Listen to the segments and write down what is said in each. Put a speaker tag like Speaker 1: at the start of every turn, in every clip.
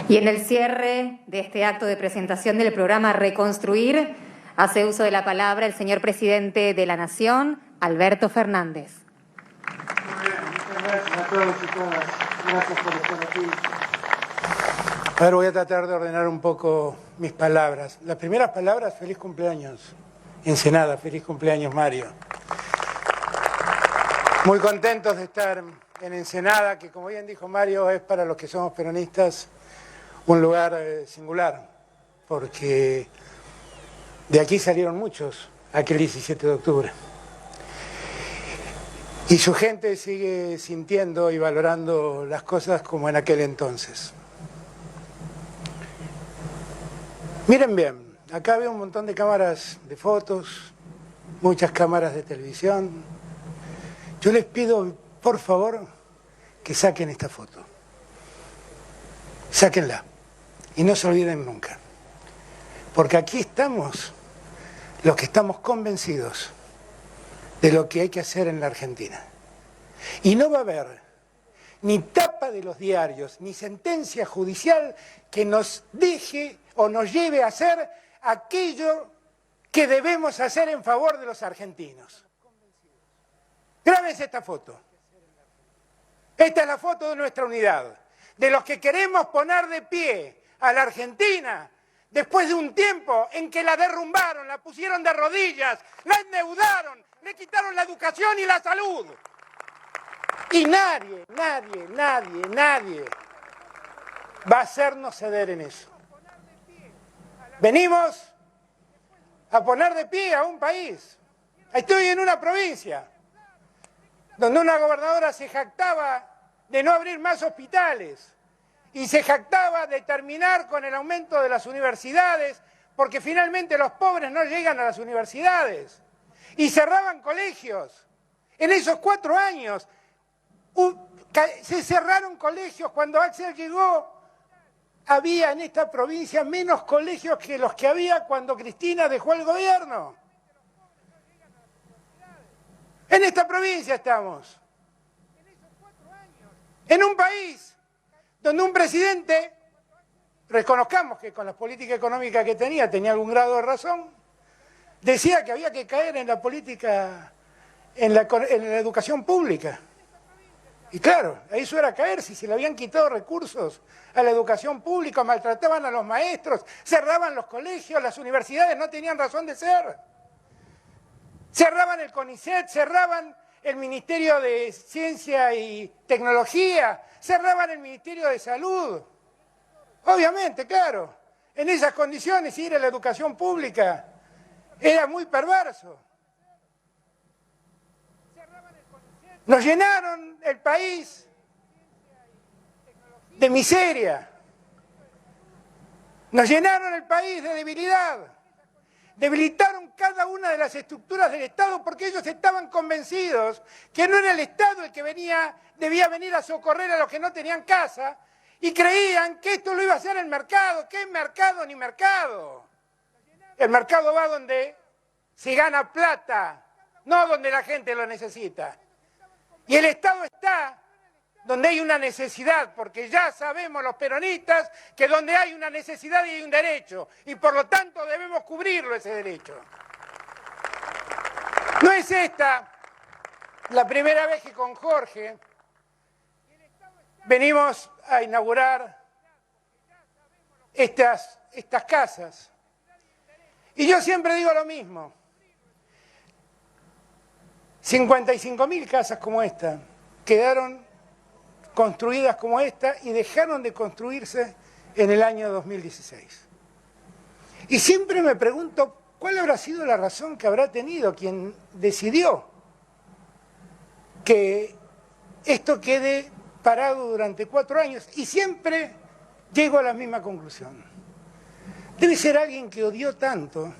Speaker 1: Y en el cierre de este acto de presentación del programa Reconstruir, hace uso de la palabra el señor presidente de la Nación, Alberto Fernández.
Speaker 2: Muy bien, muchas gracias a todos y todas. Gracias por estar aquí. A ver, voy a tratar de ordenar un poco mis palabras. Las primeras palabras, feliz cumpleaños. Ensenada, feliz cumpleaños, Mario. Muy contentos de estar en Ensenada, que como bien dijo Mario, es para los que somos peronistas un lugar singular, porque de aquí salieron muchos aquel 17 de octubre. Y su gente sigue sintiendo y valorando las cosas como en aquel entonces. Miren bien, acá veo un montón de cámaras de fotos, muchas cámaras de televisión. Yo les pido, por favor, que saquen esta foto. Sáquenla. Y no se olviden nunca. Porque aquí estamos los que estamos convencidos de lo que hay que hacer en la Argentina. Y no va a haber ni tapa de los diarios, ni sentencia judicial que nos deje o nos lleve a hacer aquello que debemos hacer en favor de los argentinos. Grábense esta foto. Esta es la foto de nuestra unidad, de los que queremos poner de pie a la Argentina después de un tiempo en que la derrumbaron, la pusieron de rodillas, la endeudaron, le quitaron la educación y la salud. Y nadie va a hacernos ceder en eso. Venimos a poner de pie a un país. Estoy en una provincia donde una gobernadora se jactaba de no abrir más hospitales y se jactaba de terminar con el aumento de las universidades porque finalmente los pobres no llegan a las universidades y cerraban colegios. En esos 4 años se cerraron colegios. Cuando Axel llegó había en esta provincia menos colegios que los que había cuando Cristina dejó el gobierno. En esta provincia estamos. En un país donde un presidente, reconozcamos que con la política económica que tenía algún grado de razón, decía que había que caer en la política, en la educación pública. Y claro, eso era caer, si se le habían quitado recursos a la educación pública, maltrataban a los maestros, cerraban los colegios, las universidades no tenían razón de ser. Cerraban el CONICET, cerraban el Ministerio de Ciencia y Tecnología, cerraban el Ministerio de Salud. Obviamente, claro, en esas condiciones ir a la educación pública era muy perverso. Nos llenaron el país de miseria, nos llenaron el país de debilidad, debilitaron cada una de las estructuras del Estado porque ellos estaban convencidos que no era el Estado el que debía venir a socorrer a los que no tenían casa y creían que esto lo iba a hacer el mercado. ¿Qué mercado ni mercado? El mercado va donde se gana plata, no donde la gente lo necesita. Y el Estado está donde hay una necesidad, porque ya sabemos los peronistas que donde hay una necesidad hay un derecho, y por lo tanto debemos cubrirlo ese derecho. No es esta la primera vez que con Jorge venimos a inaugurar estas casas. Y yo siempre digo lo mismo. 55.000 casas como esta quedaron construidas como esta y dejaron de construirse en el año 2016. Y siempre me pregunto cuál habrá sido la razón que habrá tenido quien decidió que esto quede parado durante 4 años. Y siempre llego a la misma conclusión. Debe ser alguien que odió tanto,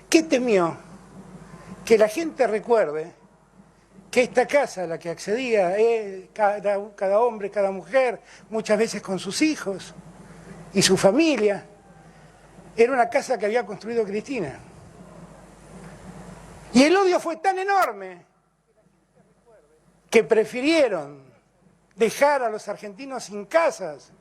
Speaker 2: que temió que la gente recuerde que esta casa a la que accedía cada hombre, cada mujer, muchas veces con sus hijos y su familia, era una casa que había construido Cristina. Y el odio fue tan enorme que prefirieron dejar a los argentinos sin casas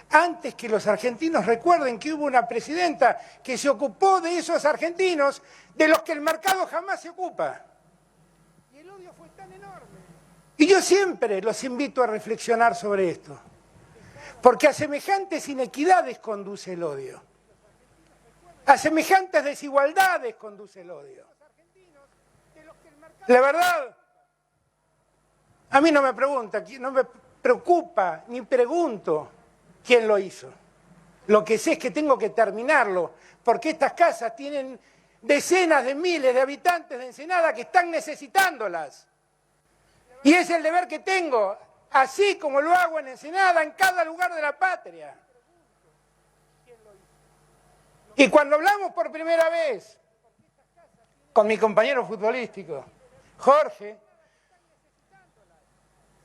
Speaker 2: antes que los argentinos recuerden que hubo una presidenta que se ocupó de esos argentinos de los que el mercado jamás se ocupa. Y el odio fue tan enorme. Y yo siempre los invito a reflexionar sobre esto, porque a semejantes inequidades conduce el odio, a semejantes desigualdades conduce el odio. La verdad, a mí no me preocupa, ni pregunto quién lo hizo. Lo que sé es que tengo que terminarlo, porque estas casas tienen decenas de miles de habitantes de Ensenada que están necesitándolas. Y es el deber que tengo, así como lo hago en Ensenada, en cada lugar de la patria. Y cuando hablamos por primera vez con mi compañero futbolístico, Jorge,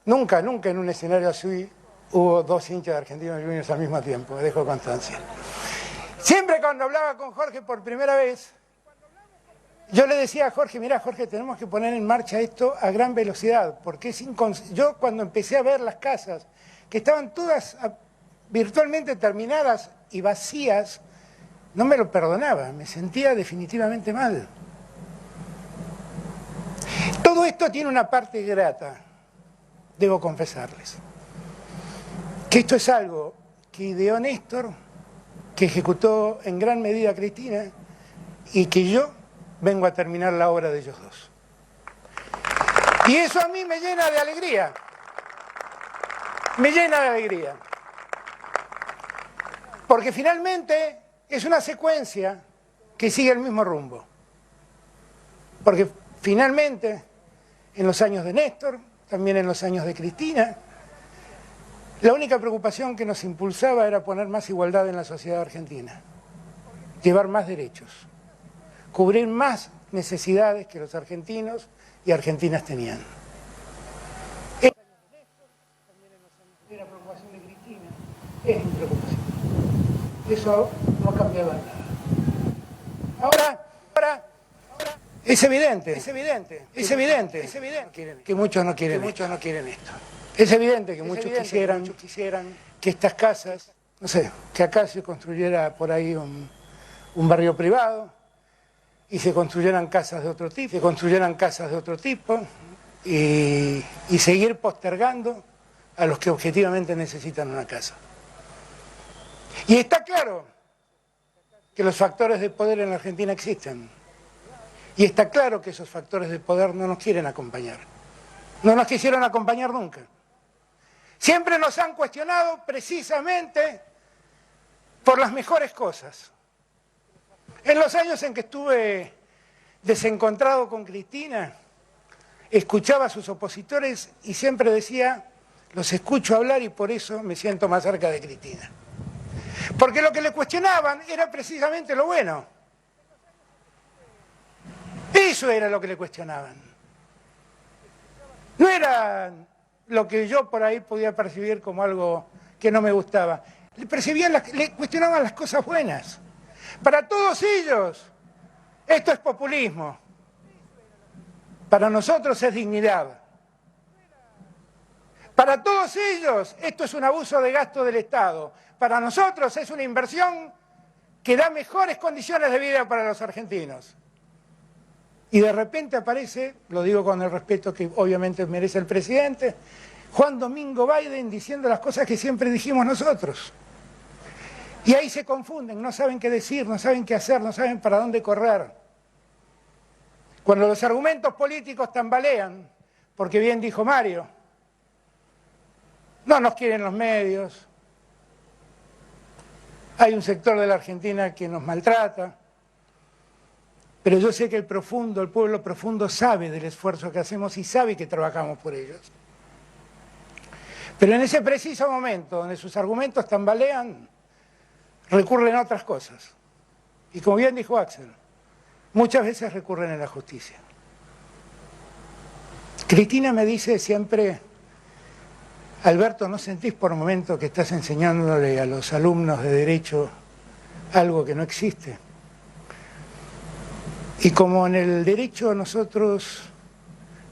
Speaker 2: nunca en un escenario así hubo dos hinchas de Argentinos Juniors al mismo tiempo, me dejo constancia. Siempre cuando hablaba con Jorge por primera vez, yo le decía a Jorge, mirá Jorge, tenemos que poner en marcha esto a gran velocidad, porque yo cuando empecé a ver las casas, que estaban todas virtualmente terminadas y vacías, no me lo perdonaba, me sentía definitivamente mal. Todo esto tiene una parte grata, debo confesarles. Que esto es algo que ideó Néstor, que ejecutó en gran medida Cristina, y que yo vengo a terminar la obra de ellos dos. Y eso a mí me llena de alegría. Me llena de alegría. Porque finalmente es una secuencia que sigue el mismo rumbo. Porque finalmente, en los años de Néstor, también en los años de Cristina, la única preocupación que nos impulsaba era poner más igualdad en la sociedad argentina, llevar más derechos, cubrir más necesidades que los argentinos y argentinas tenían. La preocupación de Cristina es mi preocupación. Eso no ha cambiado nada. Ahora es evidente que muchos no quieren esto. Es evidente que muchos quisieran que estas casas, no sé, que acá se construyera por ahí un barrio privado y se construyeran casas de otro tipo, y seguir postergando a los que objetivamente necesitan una casa. Y está claro que los factores de poder en la Argentina existen. Y está claro que esos factores de poder no nos quieren acompañar. No nos quisieron acompañar nunca. Siempre nos han cuestionado precisamente por las mejores cosas. En los años en que estuve desencontrado con Cristina, escuchaba a sus opositores y siempre decía, los escucho hablar y por eso me siento más cerca de Cristina. Porque lo que le cuestionaban era precisamente lo bueno. Eso era lo que le cuestionaban. No era lo que yo por ahí podía percibir como algo que no me gustaba. Le cuestionaban las cosas buenas. Para todos ellos, esto es populismo. Para nosotros es dignidad. Para todos ellos, esto es un abuso de gasto del Estado. Para nosotros es una inversión que da mejores condiciones de vida para los argentinos. Y de repente aparece, lo digo con el respeto que obviamente merece el presidente, Juan Domingo Biden diciendo las cosas que siempre dijimos nosotros. Y ahí se confunden, no saben qué decir, no saben qué hacer, no saben para dónde correr. Cuando los argumentos políticos tambalean, porque bien dijo Mario, no nos quieren los medios, hay un sector de la Argentina que nos maltrata, pero yo sé que el pueblo profundo sabe del esfuerzo que hacemos y sabe que trabajamos por ellos. Pero en ese preciso momento, donde sus argumentos tambalean, recurren a otras cosas. Y como bien dijo Axel, muchas veces recurren a la justicia. Cristina me dice siempre, Alberto, ¿no sentís por un momento que estás enseñándole a los alumnos de Derecho algo que no existe? Y como en el derecho nosotros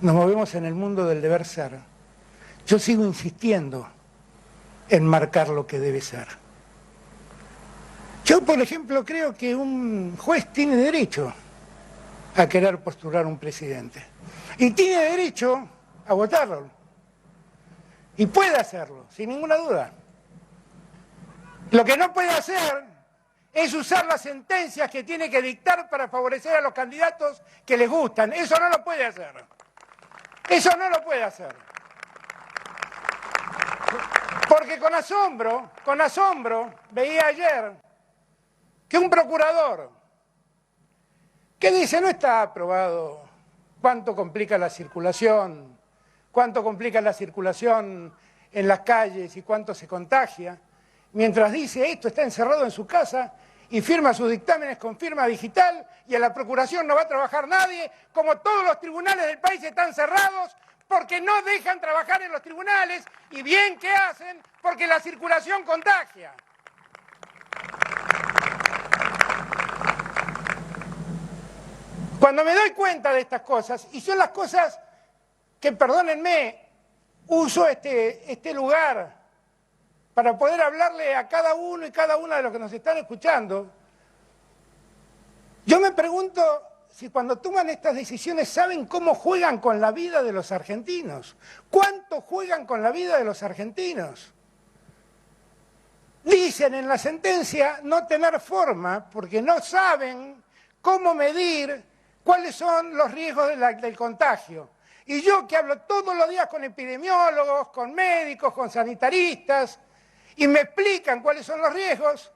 Speaker 2: nos movemos en el mundo del deber ser, yo sigo insistiendo enmarcar lo que debe ser. Yo, por ejemplo, creo que un juez tiene derecho a querer postular un presidente. Y tiene derecho a votarlo. Y puede hacerlo, sin ninguna duda. Lo que no puede hacer es usar las sentencias que tiene que dictar para favorecer a los candidatos que les gustan. Eso no lo puede hacer. Eso no lo puede hacer. Porque con asombro, veía ayer que un procurador que dice no está aprobado cuánto complica la circulación en las calles y cuánto se contagia, mientras dice esto está encerrado en su casa y firma sus dictámenes con firma digital y en la procuración no va a trabajar nadie, como todos los tribunales del país están cerrados porque no dejan trabajar en los tribunales y bien que hacen porque la circulación contagia. Cuando me doy cuenta de estas cosas, y son las cosas que, perdónenme, uso este lugar para poder hablarle a cada uno y cada una de los que nos están escuchando, yo me pregunto si cuando toman estas decisiones saben cómo juegan con la vida de los argentinos. ¿Cuánto juegan con la vida de los argentinos? Dicen en la sentencia no tener forma porque no saben cómo medir cuáles son los riesgos del contagio. Y yo que hablo todos los días con epidemiólogos, con médicos, con sanitaristas, y me explican cuáles son los riesgos,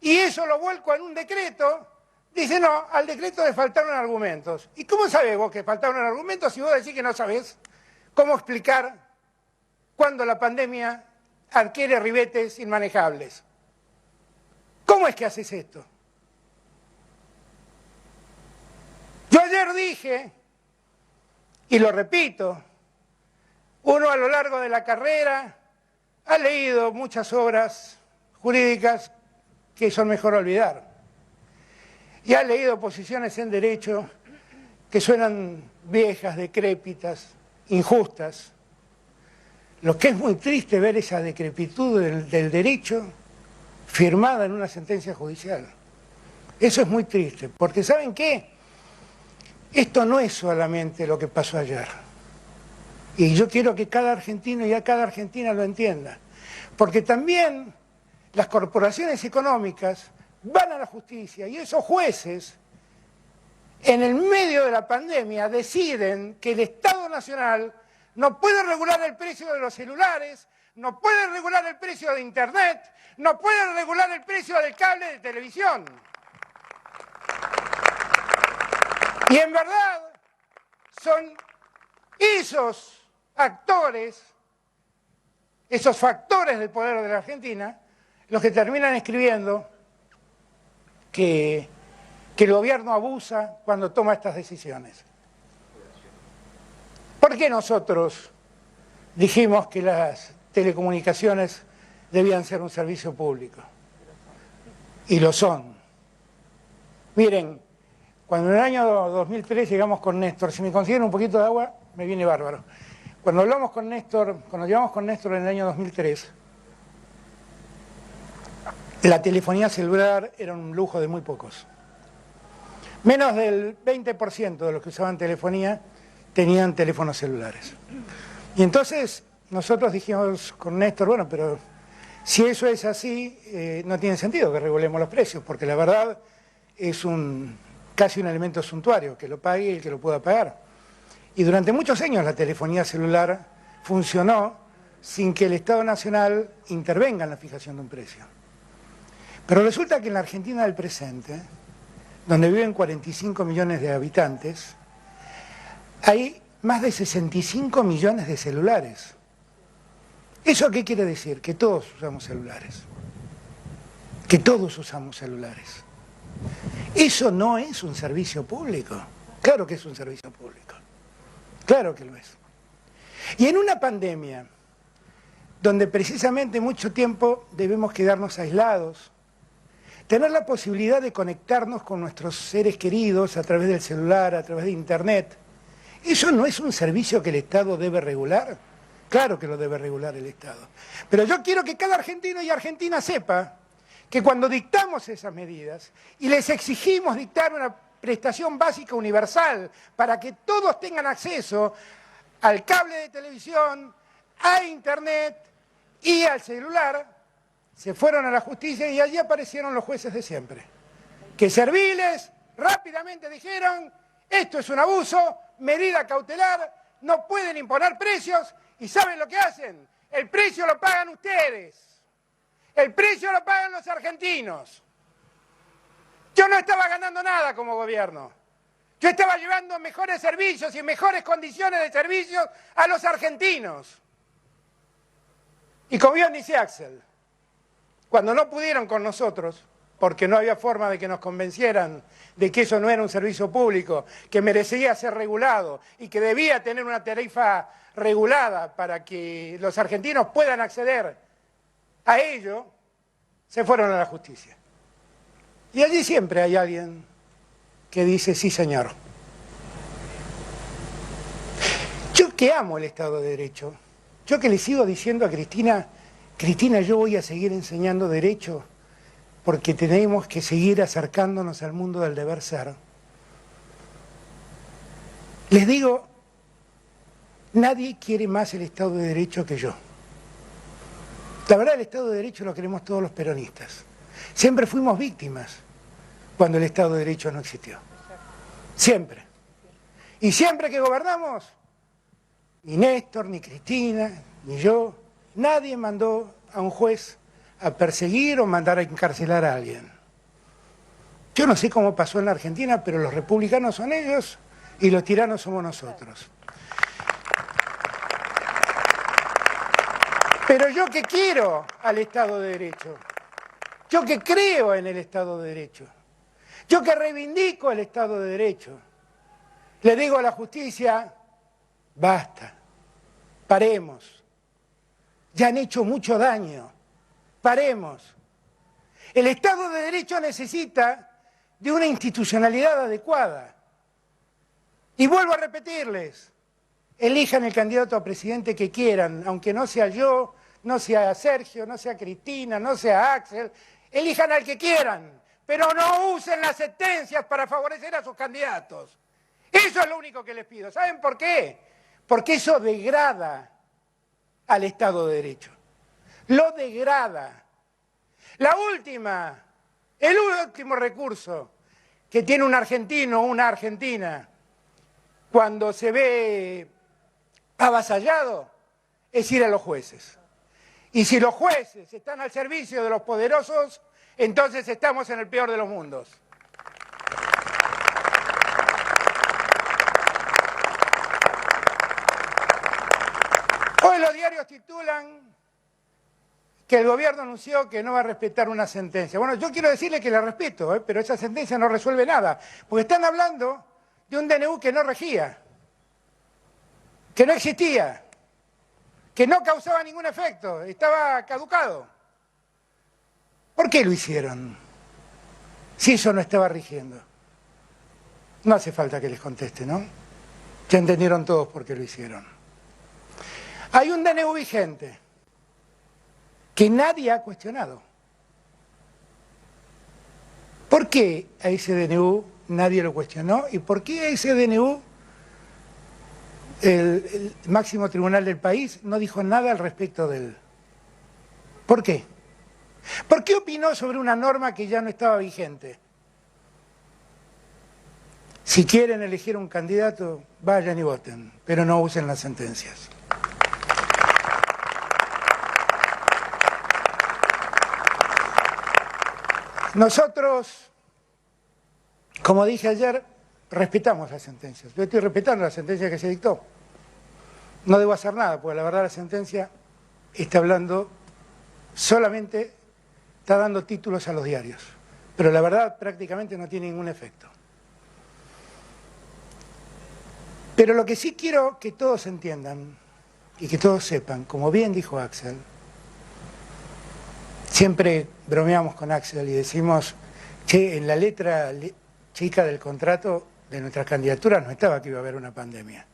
Speaker 2: y eso lo vuelco en un decreto, dice no, al decreto le faltaron argumentos. ¿Y cómo sabés vos que faltaron argumentos si vos decís que no sabés cómo explicar cuando la pandemia adquiere ribetes inmanejables? ¿Cómo es que haces esto? Yo ayer dije, y lo repito, uno a lo largo de la carrera ha leído muchas obras jurídicas que son mejor olvidar. Y ha leído posiciones en derecho que suenan viejas, decrépitas, injustas. Lo que es muy triste ver esa decrepitud del derecho firmada en una sentencia judicial. Eso es muy triste, porque ¿saben qué? Esto no es solamente lo que pasó ayer. Y yo quiero que cada argentino y a cada argentina lo entienda. Porque también las corporaciones económicas van a la justicia y esos jueces, en el medio de la pandemia, deciden que el Estado Nacional no puede regular el precio de los celulares, no puede regular el precio de Internet, no puede regular el precio del cable de televisión. Y en verdad son esos actores, esos factores del poder de la Argentina, los que terminan escribiendo que el gobierno abusa cuando toma estas decisiones. ¿Por qué nosotros dijimos que las telecomunicaciones debían ser un servicio público? Y lo son. Miren, cuando en el año 2003 llegamos con Néstor, si me consiguen un poquito de agua, me viene bárbaro. Cuando llegamos con Néstor en el año 2003, la telefonía celular era un lujo de muy pocos. Menos del 20% de los que usaban telefonía tenían teléfonos celulares. Y entonces nosotros dijimos con Néstor, bueno, pero si eso es así, no tiene sentido que regulemos los precios, porque la verdad es casi un elemento suntuario, que lo pague el que lo pueda pagar. Y durante muchos años la telefonía celular funcionó sin que el Estado Nacional intervenga en la fijación de un precio. Pero resulta que en la Argentina del presente, donde viven 45 millones de habitantes, hay más de 65 millones de celulares. ¿Eso qué quiere decir? Que todos usamos celulares. Que todos usamos celulares. Eso no es un servicio público. Claro que es un servicio público. Claro que lo es. Y en una pandemia, donde precisamente mucho tiempo debemos quedarnos aislados, tener la posibilidad de conectarnos con nuestros seres queridos a través del celular, a través de Internet, ¿eso no es un servicio que el Estado debe regular? Claro que lo debe regular el Estado. Pero yo quiero que cada argentino y argentina sepa que cuando dictamos esas medidas y les exigimos dictar una prestación básica universal para que todos tengan acceso al cable de televisión, a internet y al celular, se fueron a la justicia y allí aparecieron los jueces de siempre, que serviles rápidamente dijeron: esto es un abuso, medida cautelar, no pueden imponer precios. ¿Y saben lo que hacen? El precio lo pagan ustedes, el precio lo pagan los argentinos. Yo no estaba ganando nada como gobierno, yo estaba llevando mejores servicios y mejores condiciones de servicios a los argentinos. Y como bien dice Axel, cuando no pudieron con nosotros, porque no había forma de que nos convencieran de que eso no era un servicio público, que merecía ser regulado y que debía tener una tarifa regulada para que los argentinos puedan acceder a ello, se fueron a la justicia. Y allí siempre hay alguien que dice: sí, señor. Yo que amo el Estado de Derecho, yo que le sigo diciendo a Cristina: Cristina, yo voy a seguir enseñando derecho porque tenemos que seguir acercándonos al mundo del deber ser. Les digo, nadie quiere más el Estado de Derecho que yo. La verdad, el Estado de Derecho lo queremos todos los peronistas. Siempre fuimos víctimas cuando el Estado de Derecho no existió. Siempre. Y siempre que gobernamos, ni Néstor, ni Cristina, ni yo, nadie mandó a un juez a perseguir o mandar a encarcelar a alguien. Yo no sé cómo pasó en la Argentina, pero los republicanos son ellos y los tiranos somos nosotros. Pero yo que quiero al Estado de Derecho, yo que creo en el Estado de Derecho, yo que reivindico el Estado de Derecho, le digo a la justicia: basta, paremos, ya han hecho mucho daño, paremos. El Estado de Derecho necesita de una institucionalidad adecuada. Y vuelvo a repetirles: elijan el candidato a presidente que quieran, aunque no sea yo, no sea Sergio, no sea Cristina, no sea Axel, elijan al que quieran, pero no usen las sentencias para favorecer a sus candidatos. Eso es lo único que les pido. ¿Saben por qué? Porque eso degrada al Estado de Derecho. Lo degrada. El último recurso que tiene un argentino o una argentina cuando se ve avasallado es ir a los jueces. Y si los jueces están al servicio de los poderosos, entonces estamos en el peor de los mundos. Hoy los diarios titulan que el gobierno anunció que no va a respetar una sentencia. Bueno, yo quiero decirle que la respeto, pero esa sentencia no resuelve nada, porque están hablando de un DNU que no regía, que no existía, que no causaba ningún efecto, estaba caducado. ¿Por qué lo hicieron? Si eso no estaba rigiendo. No hace falta que les conteste, ¿no? Ya entendieron todos por qué lo hicieron. Hay un DNU vigente que nadie ha cuestionado. ¿Por qué a ese DNU nadie lo cuestionó? ¿Y por qué a ese DNU el máximo tribunal del país no dijo nada al respecto de él? ¿Por qué? ¿Por qué opinó sobre una norma que ya no estaba vigente? Si quieren elegir un candidato, vayan y voten, pero no usen las sentencias. Nosotros, como dije ayer, respetamos las sentencias. Yo estoy respetando la sentencia que se dictó. No debo hacer nada, porque la verdad la sentencia está hablando solamente, está dando títulos a los diarios. Pero la verdad prácticamente no tiene ningún efecto. Pero lo que sí quiero que todos entiendan y que todos sepan, como bien dijo Axel, siempre bromeamos con Axel y decimos, che, en la letra chica del contrato de nuestras candidaturas no estaba que iba a haber una pandemia.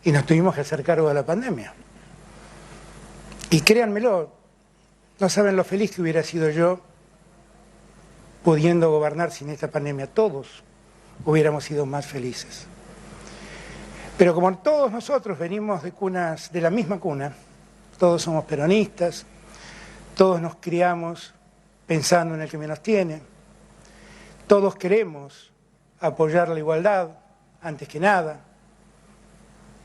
Speaker 2: Y nos tuvimos que hacer cargo de la pandemia. Y créanmelo, no saben lo feliz que hubiera sido yo pudiendo gobernar sin esta pandemia. Todos hubiéramos sido más felices. Pero como todos nosotros venimos de la misma cuna, todos somos peronistas, todos nos criamos pensando en el que menos tiene, todos queremos apoyar la igualdad antes que nada.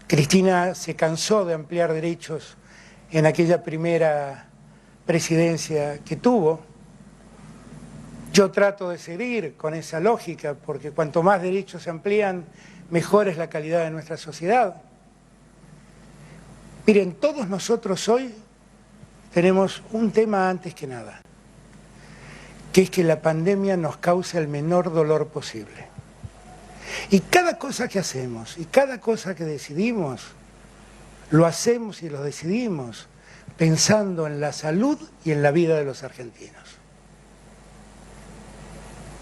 Speaker 2: Cristina se cansó de ampliar derechos en aquella primera presidencia que tuvo. Yo trato de seguir con esa lógica, porque cuanto más derechos se amplían, mejor es la calidad de nuestra sociedad. Miren, todos nosotros hoy tenemos un tema antes que nada, que es que la pandemia nos causa el menor dolor posible. Y cada cosa que hacemos y cada cosa que decidimos, lo hacemos y lo decidimos pensando en la salud y en la vida de los argentinos.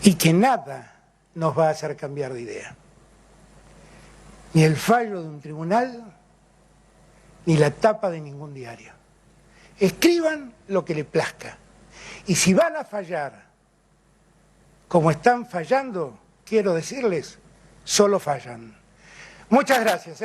Speaker 2: Y que nada nos va a hacer cambiar de idea. Ni el fallo de un tribunal, ni la tapa de ningún diario. Escriban lo que les plazca. Y si van a fallar como están fallando, quiero decirles, solo fallan. Muchas gracias.